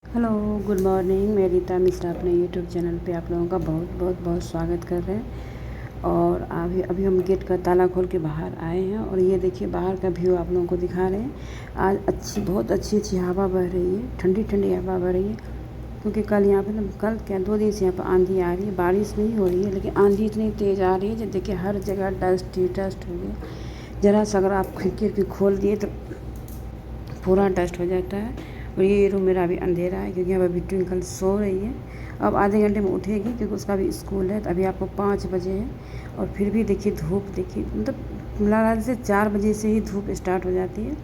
Hello, good morning. मैं रीता मिश्रा अपने YouTube channel पे आप लोगों का बहुत बहुत बहुत स्वागत कर रहे हैं। और अभी अभी हम गेट का ताला खोल के बाहर आए हैं और ये देखिए बाहर का व्यू आप लोगों को दिखा रहे हैं। आज बहुत अच्छी हवा बह रही है, ठंडी ठंडी हवा बह रही है। क्योंकि कल यहाँ पे ना, कल क्या 2 दिन से यहाँ पर आंधी आ रही है। बारिश नहीं हो रही है लेकिन आंधी इतनी तेज़ आ रही है जो देखिए हर जगह डस्ट ही डस्ट हो गया। ज़रा सा अगर आप खिड़की खोल दिए तो पूरा डस्ट हो जाता है। और ये रूम मेरा अभी अंधेरा है क्योंकि अब अभी ट्विंकल सो रही है। अब आधे घंटे में उठेगी क्योंकि उसका भी स्कूल है। तो अभी आपको 5 बजे है और फिर भी देखिए धूप देखिए, मतलब लगा से 4 बजे से ही धूप स्टार्ट हो जाती है।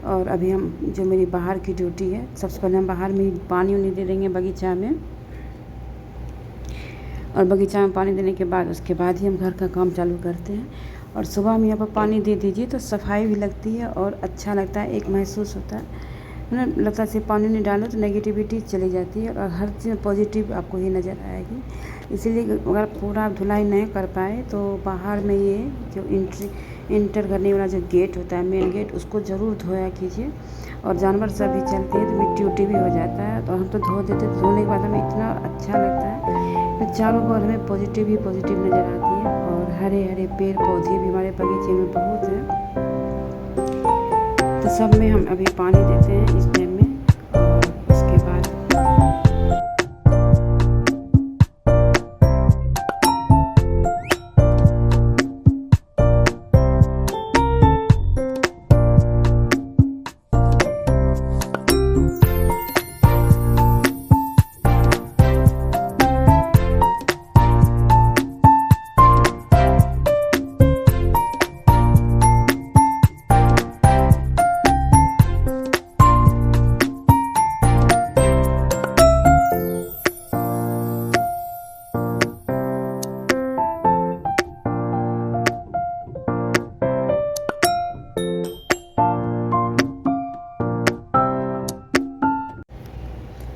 और अभी हम जो मेरी बाहर की ड्यूटी है, सबसे पहले हम बाहर में पानी उनी दे देंगे बगीचा में। और बगीचा में पानी देने के बाद उसके बाद ही हम घर का काम चालू करते हैं। और सुबह में यहाँ पर पानी दे दीजिए तो सफाई भी लगती है और अच्छा लगता है, एक महसूस होता है ना। लगता है सिर्फ पानी नहीं डालो तो नेगेटिविटी चली जाती है और हर चीज़ पॉजिटिव आपको ही नज़र आएगी। इसीलिए अगर पूरा धुलाई नहीं कर पाए तो बाहर में ये जो इंटर करने वाला जो गेट होता है, मेन गेट, उसको ज़रूर धोया कीजिए। और जानवर सब भी चलते हैं तो मिट्टी उट्टी भी हो जाता है तो हम तो धो देते, धोने के बाद हमें इतना अच्छा लगता है। तो चारों ओर हमें पॉजिटिव ही पॉजिटिव नज़र आती है। और हरे हरे पेड़ पौधे भी हमारे बगीचे में बहुत हैं। तो सब में हम अभी पानी देते हैं इस टाइम में। और उसके बाद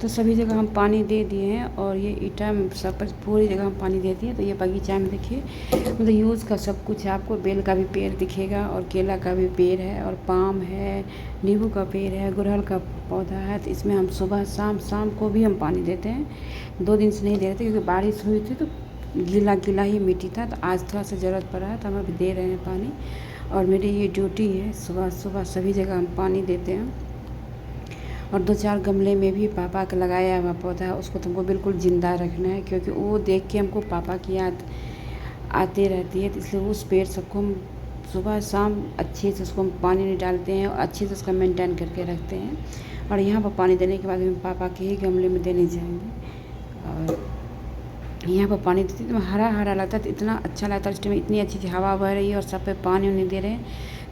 तो सभी जगह हम पानी दे दिए हैं और ये ईटा सब पर पूरी जगह हम पानी दे दिए। तो ये बगीचा में देखिए, मतलब यूज़ का सब कुछ है। आपको बेल का भी पेड़ दिखेगा और केला का भी पेड़ है और पाम है, नींबू का पेड़ है, गुड़हल का पौधा है। तो इसमें हम सुबह शाम को भी हम पानी देते हैं। 2 दिन से नहीं दे रहे थे क्योंकि बारिश हुई थी तो गीला गीला ही मिट्टी था। तो आज थोड़ा सा ज़रूरत पड़ा है तो हम अभी दे रहे हैं पानी। और मेरी ये ड्यूटी है, सुबह सुबह सभी जगह हम पानी देते हैं। और 2-4 गमले में भी पापा का लगाया हुआ पौधा है, उसको तुमको बिल्कुल ज़िंदा रखना है क्योंकि वो देख के हमको पापा की याद आती रहती है। तो इसलिए उस पेड़ सबको हम सुबह शाम अच्छे से उसको हम पानी नहीं डालते हैं और अच्छे से उसका मेंटेन करके रखते हैं। और यहाँ पर पानी देने के बाद हम पापा के ही गमले में देने जाएंगे। और यहाँ पर पानी देती तो हरा हरा लगता है, तो इतना अच्छा लगता है। इस टाइम इतनी अच्छी हवा बह रही है और सब पे पानी उन्हें दे रहे हैं,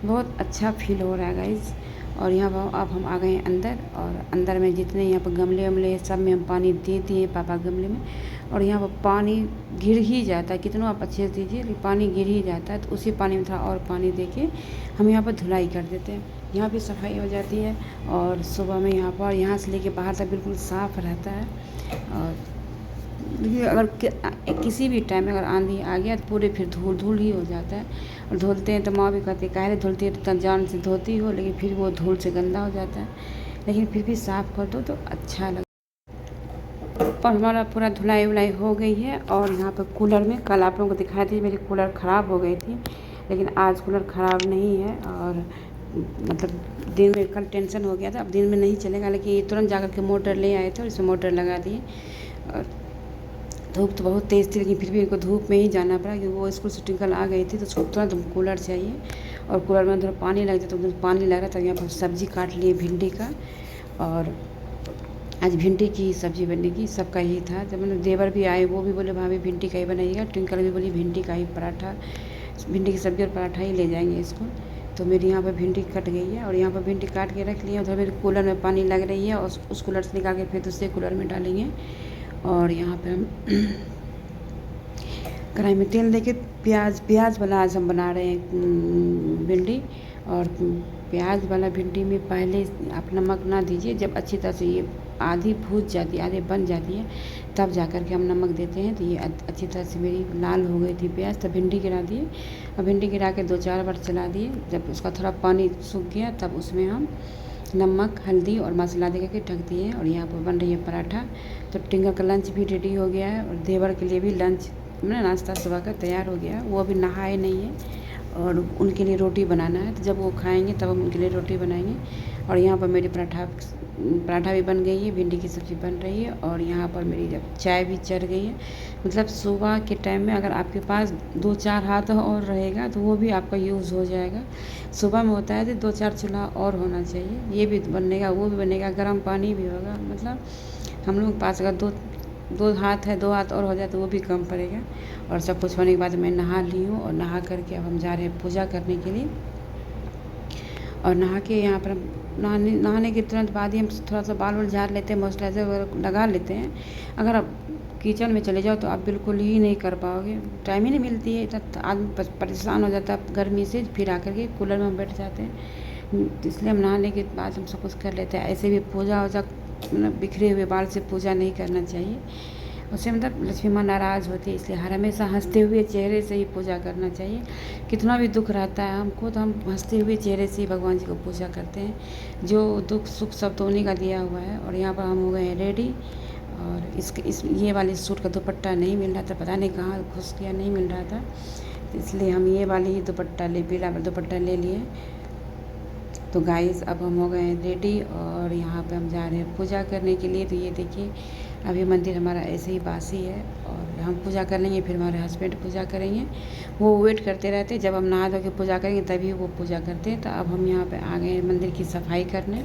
बहुत अच्छा फील हो रहा है गाइस। और यहाँ पर अब हम आ गए हैं अंदर। और अंदर में जितने यहाँ पर गमले वमले हैं सब में हम पानी दे दिए पापा गमले में। और यहाँ पर पानी गिर ही जाता है, कितना आप अच्छे से दीजिए लेकिन पानी गिर ही जाता है। तो उसी पानी में थोड़ा और पानी दे के हम यहाँ पर धुलाई कर देते हैं। यहाँ भी सफाई हो जाती है और सुबह में यहाँ से लेके बाहर तक बिल्कुल साफ़ रहता है। और देखिए अगर किसी भी टाइम में अगर आंधी आ गया तो पूरे फिर धूल धूल ही हो जाता है। और धुलते हैं तो माँ भी कहती है काहे धुलती है, तो जान से धोती हो, लेकिन फिर वो धूल से गंदा हो जाता है। लेकिन फिर भी साफ़ कर दो तो अच्छा लगता है। और हमारा पूरा धुलाई वुलाई हो गई है। और यहाँ पर कूलर में कल आप लोगों को दिखाई थी मेरी कूलर ख़राब हो गई थी, लेकिन आज कूलर ख़राब नहीं है। और मतलब दिन में कल टेंशन हो गया था, अब दिन में नहीं चलेगा, लेकिन तुरंत जा कर के मोटर ले आए थे और इसमें मोटर लगा दिए। और धूप तो बहुत तेज़ थी लेकिन फिर भी इनको धूप में ही जाना पड़ा क्योंकि वो स्कूल से ट्विंकल आ गई थी तो उसको तुरंत कूलर चाहिए। और कूलर में थोड़ा पानी लग जाता तो पानी लग रहा था। यहाँ पर सब्ज़ी काट लिए भिंडी का, और आज भिंडी की सब्ज़ी बनेगी। सबका यही था। जब मतलब देवर भी आए वो भी बोले भाभी भिंडी का ही बनाइएगा। ट्विंकल भी बोली भिंडी का ही पराठा, भिंडी की सब्ज़ी और पराठा ही ले जाएंगे इसको। तो मेरी यहाँ पर भिंडी कट गई है और यहाँ पर भिंडी काट के रख ली है। उधर मेरे कूलर में पानी लग रही है और उस कूलर से निकाल के फिर दूसरे कूलर में डालेंगे। और यहाँ पे हम कढ़ाई में तेल देके प्याज वाला आज हम बना रहे हैं भिंडी। और प्याज वाला भिंडी में पहले आप नमक ना दीजिए, जब अच्छी तरह से ये आधी भूज जाती है, आधी बन जाती है, तब जा कर के हम नमक देते हैं। तो ये अच्छी तरह से मेरी लाल हो गई थी प्याज, तब भिंडी गिरा दिए। और भिंडी गिरा के 2-4 बार चला दिए। जब उसका थोड़ा पानी सूख गया तब उसमें हम नमक, हल्दी और मसाला दे के ढक दिए हैं और यहाँ पर बन रही है पराठा। तो टिंगा का लंच भी रेडी हो गया है और देवर के लिए भी लंच नाश्ता सुबह का तैयार हो गया है। वो अभी नहाए नहीं है और उनके लिए रोटी बनाना है, तो जब वो खाएंगे तब हम उनके लिए रोटी बनाएंगे। और यहाँ पर मेरी पराठा भी बन गई है, भिंडी की सब्ज़ी बन रही है और यहाँ पर मेरी जब चाय भी चढ़ गई है। मतलब सुबह के टाइम में अगर आपके पास 2-4 हाथ और रहेगा तो वो भी आपका यूज़ हो जाएगा। सुबह में होता है तो 2-4 चूल्हा और होना चाहिए, ये भी बनेगा, वो भी बनेगा, गर्म पानी भी होगा। मतलब हम लोग के पास अगर दो हाथ है, 2 हाथ और हो जाए तो वो भी कम पड़ेगा। और सब कुछ होने के बाद मैं नहा ली हूँ और नहा करके अब हम जा रहे हैं पूजा करने के लिए। और नहा के यहाँ पर नहाने के तुरंत बाद ही हम थोड़ा सा बाल वाल झाड़ लेते हैं, मॉइस्चराइज़र वगैरह लगा लेते हैं। अगर आप किचन में चले जाओ तो आप बिल्कुल ही नहीं कर पाओगे, टाइम ही नहीं मिलती है। इतना आदमी परेशान हो जाता है गर्मी से, फिर आकर के कूलर में बैठ जाते हैं। इसलिए हम नहाने के बाद हम सब कुछ कर लेते हैं। ऐसे भी पूजा वूजा मतलब बिखरे हुए बाल से पूजा नहीं करना चाहिए, उससे मतलब लक्ष्मी माँ नाराज़ होती है। इसलिए हर हमेशा हंसते हुए चेहरे से ही पूजा करना चाहिए। कितना भी दुख रहता है हमको तो हम हंसते हुए चेहरे से ही भगवान जी को पूजा करते हैं। जो दुख सुख सब तो उन्हीं का दिया हुआ है। और यहाँ पर हम हो गए हैं रेडी। और ये वाले सूट का दुपट्टा नहीं मिल रहा था, पता नहीं कहाँ घुस गया, नहीं मिल रहा था, तो इसलिए हम ये वाली ही दुपट्टा पीला दुपट्टा ले लिए। तो गाइस अब हम हो गए हैं रेडी और यहाँ पे हम जा रहे हैं पूजा करने के लिए। तो ये देखिए अभी मंदिर हमारा ऐसे ही बासी है और हम पूजा कर लेंगे, फिर हमारे हस्बैंड पूजा करेंगे। वो वेट करते रहते, जब हम नहा धो के पूजा करेंगे तभी वो पूजा करते हैं। तो अब हम यहाँ पे आ गए मंदिर की सफाई करने।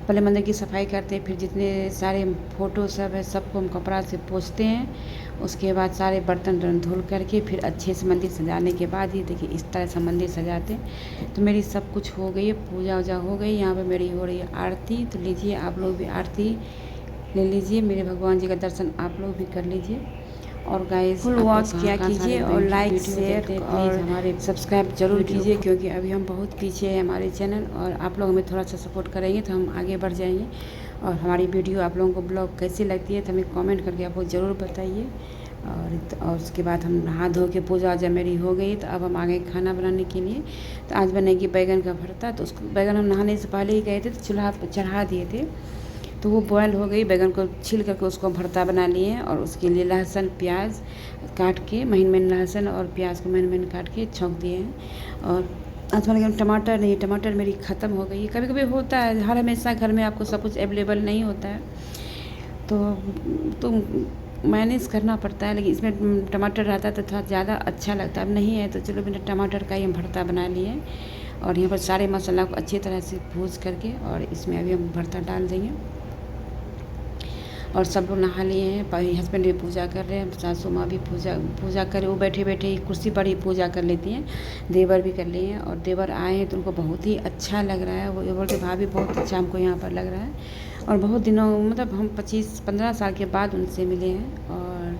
पहले मंदिर की सफाई करते हैं, फिर जितने सारे फ़ोटो सब है सबको हम कपड़ा से पोंछते हैं। उसके बाद सारे बर्तन धुल करके फिर अच्छे से मंदिर सजाने के बाद ही देखिए इस तरह से मंदिर सजाते हैं। तो मेरी सब कुछ हो गई है, पूजा वूजा हो गई। यहाँ पे मेरी हो रही है आरती, तो लीजिए आप लोग भी आरती ले लीजिए, मेरे भगवान जी का दर्शन आप लोग भी कर लीजिए। और गाइस फुल वॉच किया कीजिए और लाइक शेयर और हमारे सब्सक्राइब जरूर कीजिए, क्योंकि अभी हम बहुत पीछे हैं हमारे चैनल, और आप लोग हमें थोड़ा सा सपोर्ट करेंगे तो हम आगे बढ़ जाएंगे। और हमारी वीडियो आप लोगों को ब्लॉग कैसी लगती है तो हमें कमेंट करके आप लोग ज़रूर बताइए। और उसके बाद हम नहा धो के पूजा वूजा मेरी हो गई। तो अब हम आ गए खाना बनाने के लिए। तो आज बनेगी बैगन का भरता। तो उसको बैगन हम नहाने से पहले ही गए थे तो चूल्हा पर चढ़ा दिए थे, तो वो बॉयल हो गई। बैगन को छील करके उसको भरता बना लिए हैं। और उसके लिए लहसुन प्याज काट के महीन लहसुन और प्याज को महीन काट के छौंक दिए हैं। और आज मैंने टमाटर नहीं, टमाटर मेरी ख़त्म हो गई। कभी कभी होता है, हर हमेशा घर में आपको सब कुछ अवेलेबल नहीं होता है, तो मैनेज करना पड़ता है। लेकिन इसमें टमाटर रहता तो थोड़ा ज़्यादा अच्छा लगता है, अब नहीं है तो चलो बिना टमाटर का ही हम भरता बना लिए। और यहाँ पर सारे मसाला को अच्छी तरह से भूज करके और इसमें अभी हम भरता डाल देंगे। और सब लोग नहा लिए हैं, हस्बैंड भी पूजा कर रहे हैं, सासू माँ भी पूजा कर, वो बैठे बैठे ही कुर्सी पर ही पूजा कर लेती हैं। देवर भी कर लिए हैं और देवर आए हैं तो उनको बहुत ही अच्छा लग रहा है। वो बोलते भाभी बहुत अच्छा हमको यहाँ पर लग रहा है। और बहुत दिनों मतलब हम 25-15 साल के बाद उनसे मिले हैं। और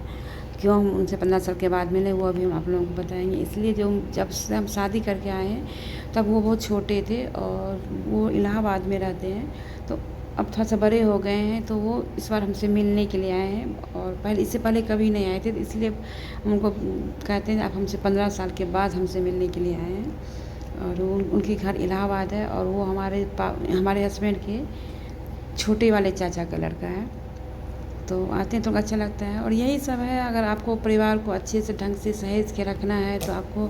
क्यों हम उनसे 15 साल के बाद मिले वो अभी हम आप लोगों को बताएंगे। इसलिए जब से हम शादी करके आए हैं तब वो बहुत छोटे थे और वो इलाहाबाद में रहते हैं, तो अब थोड़ा सा बड़े हो गए हैं, तो वो इस बार हमसे मिलने के लिए आए हैं। और इससे पहले कभी नहीं आए थे, तो इसलिए उनको कहते हैं आप हमसे 15 साल के बाद हमसे मिलने के लिए आए हैं। और उनके घर इलाहाबाद है और वो हमारे हस्बैंड के छोटे वाले चाचा का लड़का है। तो आते हैं तो अच्छा लगता है। और यही सब है, अगर आपको परिवार को अच्छे से ढंग से सहेज के रखना है तो आपको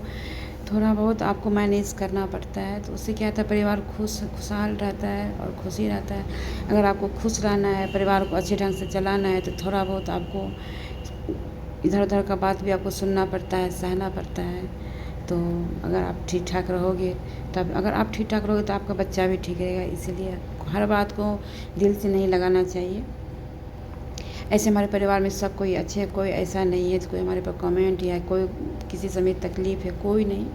थोड़ा बहुत आपको मैनेज करना पड़ता है। तो उससे क्या होता है, परिवार खुशहाल रहता है और खुशी रहता है। अगर आपको खुश रहना है, परिवार को अच्छे ढंग से चलाना है, तो थोड़ा बहुत आपको इधर उधर का बात भी आपको सुनना पड़ता है, सहना पड़ता है। तो अगर आप ठीक ठाक रहोगे तो आपका बच्चा भी ठीक रहेगा। इसीलिए हर बात को दिल से नहीं लगाना चाहिए। ऐसे हमारे परिवार में सब कोई अच्छे, कोई ऐसा नहीं है कोई हमारे पर कमेंट या कोई किसी समय तकलीफ़ है, कोई नहीं।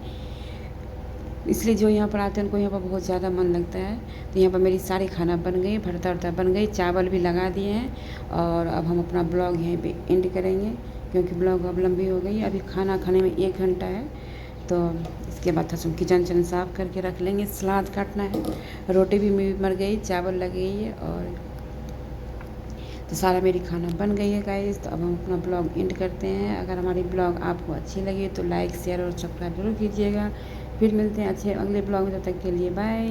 इसलिए जो यहाँ पर आते हैं उनको यहाँ पर बहुत ज़्यादा मन लगता है। तो यहाँ पर मेरी सारी खाना बन गई, भरता वर्ता बन गई, चावल भी लगा दिए हैं। और अब हम अपना ब्लॉग यहीं पे एंड करेंगे, क्योंकि ब्लॉग अब लंबी हो गई। अभी खाना खाने में 1 घंटा है, तो इसके बाद हम किचन साफ़ करके रख लेंगे। सलाद काटना है, रोटी भी मेरी मर गई, चावल लग गई है, और तो सारा मेरी खाना बन गई है गाइस। तो अब हम अपना ब्लॉग एंड करते हैं। अगर हमारी ब्लॉग आपको अच्छी लगी तो लाइक शेयर और सब्सक्राइब जरूर कीजिएगा। फिर मिलते हैं अच्छे अगले ब्लॉग में, तब तक के लिए बाय।